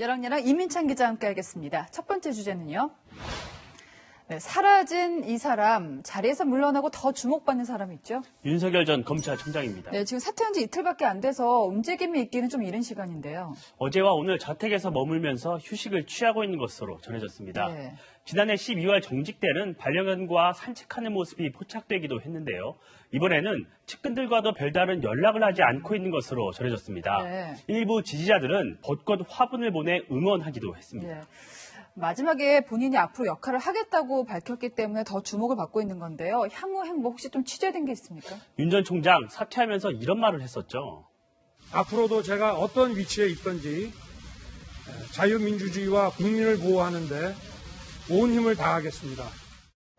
여랑야랑 이민찬 기자와 함께 하겠습니다. 첫 번째 주제는요. 네, 사라진 이 사람, 자리에서 물러나고 더 주목받는 사람이 있죠? 윤석열 전 검찰총장입니다. 네, 지금 사퇴한 지 이틀밖에 안 돼서 움직임이 있기는 좀 이른 시간인데요. 어제와 오늘 자택에서 머물면서 휴식을 취하고 있는 것으로 전해졌습니다. 네. 지난해 12월 정직 때는 반려견과 산책하는 모습이 포착되기도 했는데요. 이번에는 측근들과도 별다른 연락을 하지 않고 있는 것으로 전해졌습니다. 네. 일부 지지자들은 벚꽃 화분을 보내 응원하기도 했습니다. 네. 마지막에 본인이 앞으로 역할을 하겠다고 밝혔기 때문에 더 주목을 받고 있는 건데요. 향후 행보 혹시 좀 취재된 게 있습니까? 윤 전 총장 사퇴하면서 이런 말을 했었죠. 앞으로도 제가 어떤 위치에 있든지 자유민주주의와 국민을 보호하는 데 온 힘을 다하겠습니다.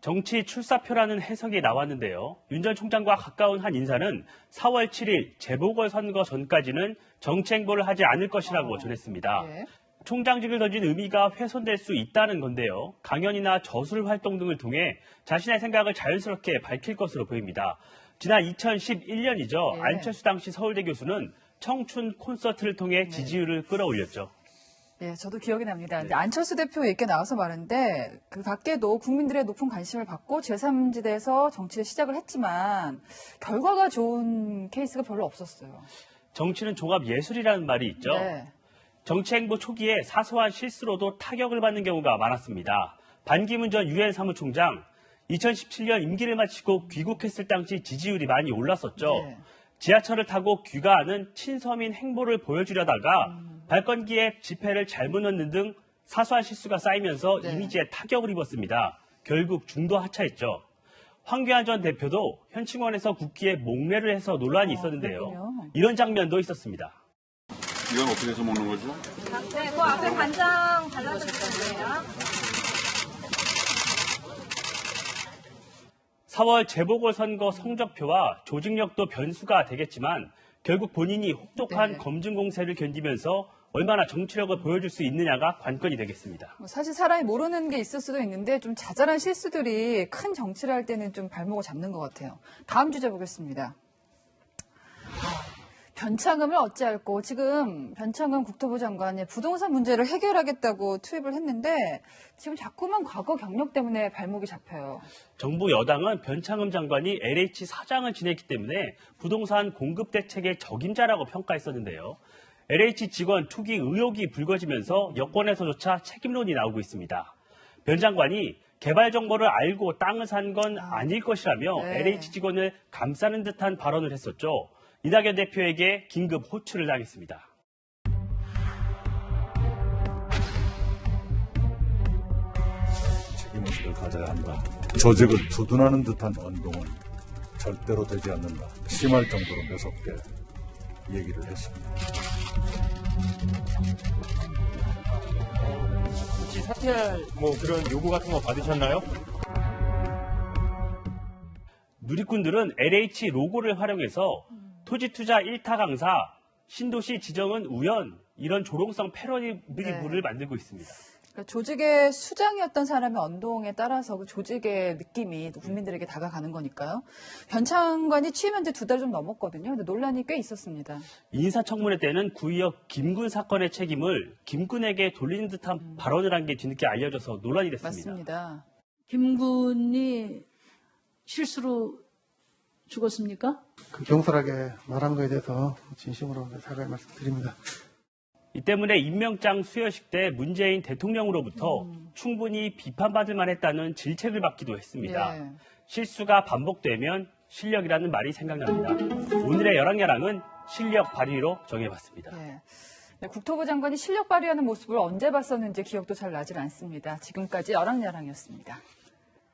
정치 출사표라는 해석이 나왔는데요. 윤 전 총장과 가까운 한 인사는 4월 7일 재보궐선거 전까지는 정치 행보를 하지 않을 것이라고 전했습니다. 네. 총장직을 던진 의미가 훼손될 수 있다는 건데요. 강연이나 저술 활동 등을 통해 자신의 생각을 자연스럽게 밝힐 것으로 보입니다. 지난 2011년이죠. 네. 안철수 당시 서울대 교수는 청춘 콘서트를 통해 지지율을 끌어올렸죠. 네, 저도 기억이 납니다. 이제 안철수 대표 얘기가 나와서 말인데 그 밖에도 국민들의 높은 관심을 받고 제3지대에서 정치를 시작을 했지만 결과가 좋은 케이스가 별로 없었어요. 정치는 종합 예술이라는 말이 있죠. 네. 정치 행보 초기에 사소한 실수로도 타격을 받는 경우가 많았습니다. 반기문 전 유엔 사무총장 2017년 임기를 마치고 귀국했을 당시 지지율이 많이 올랐었죠. 네. 지하철을 타고 귀가하는 친서민 행보를 보여주려다가 발권기에 지폐를 잘못 넣는 등 사소한 실수가 쌓이면서 네. 이미지에 타격을 입었습니다. 결국 중도 하차했죠. 황교안 전 대표도 현충원에서 국기에 목례를 해서 논란이 있었는데요. 그렇군요. 이런 장면도 있었습니다. 이건 어떻게 해서 먹는 거죠? 네, 그 앞에 간장 발라주실 거예요. 4월 재보궐선거 성적표와 조직력도 변수가 되겠지만 결국 본인이 혹독한 네. 검증 공세를 견디면서 얼마나 정치력을 보여줄 수 있느냐가 관건이 되겠습니다. 사실 사람이 모르는 게 있을 수도 있는데 좀 자잘한 실수들이 큰 정치를 할 때는 좀 발목을 잡는 것 같아요. 다음 주제 보겠습니다. 변창흠을 어찌할꼬 지금 변창흠 국토부 장관이 부동산 문제를 해결하겠다고 투입을 했는데 지금 자꾸만 과거 경력 때문에 발목이 잡혀요. 정부 여당은 변창흠 장관이 LH 사장을 지냈기 때문에 부동산 공급 대책의 적임자라고 평가했었는데요. LH 직원 투기 의혹이 불거지면서 여권에서조차 책임론이 나오고 있습니다. 변 장관이 개발 정보를 알고 땅을 산 건 아닐 것이라며 네. LH 직원을 감싸는 듯한 발언을 했었죠. 이낙연 대표에게 긴급 호출을 당했습니다. 책임의식을 가져야 한다. 조직을 두둔하는 듯한 언동은 절대로 되지 않는다. 심할 정도로 매섭게 얘기를 했습니다. 혹시 사퇴할 그런 요구 같은 거 받으셨나요? 누리꾼들은 LH 로고를 활용해서 토지 투자 1타 강사, 신도시 지정은 우연, 이런 조롱성 패러디물을 만들고 있습니다. 그러니까 조직의 수장이었던 사람의 언동에 따라서 그 조직의 느낌이 또 국민들에게 다가가는 거니까요. 변 장관이 취임한 지 2달 좀 넘었거든요. 근데 논란이 꽤 있었습니다. 인사청문회 때는 구의역 김군 사건의 책임을 김군에게 돌리는 듯한 발언을 한 게 뒤늦게 알려져서 논란이 됐습니다. 맞습니다. 김군이 실수로 죽었습니까? 그 경솔하게 말한 거에 대해서 진심으로 사과의 말씀드립니다. 이 때문에 임명장 수여식 때 문재인 대통령으로부터 충분히 비판받을 만했다는 질책을 받기도 했습니다. 네. 실수가 반복되면 실력이라는 말이 생각납니다. 오늘의 여랑야랑은 실력 발휘로 정해봤습니다. 네. 네, 국토부 장관이 실력 발휘하는 모습을 언제 봤었는지 기억도 잘 나질 않습니다. 지금까지 여랑야랑이었습니다.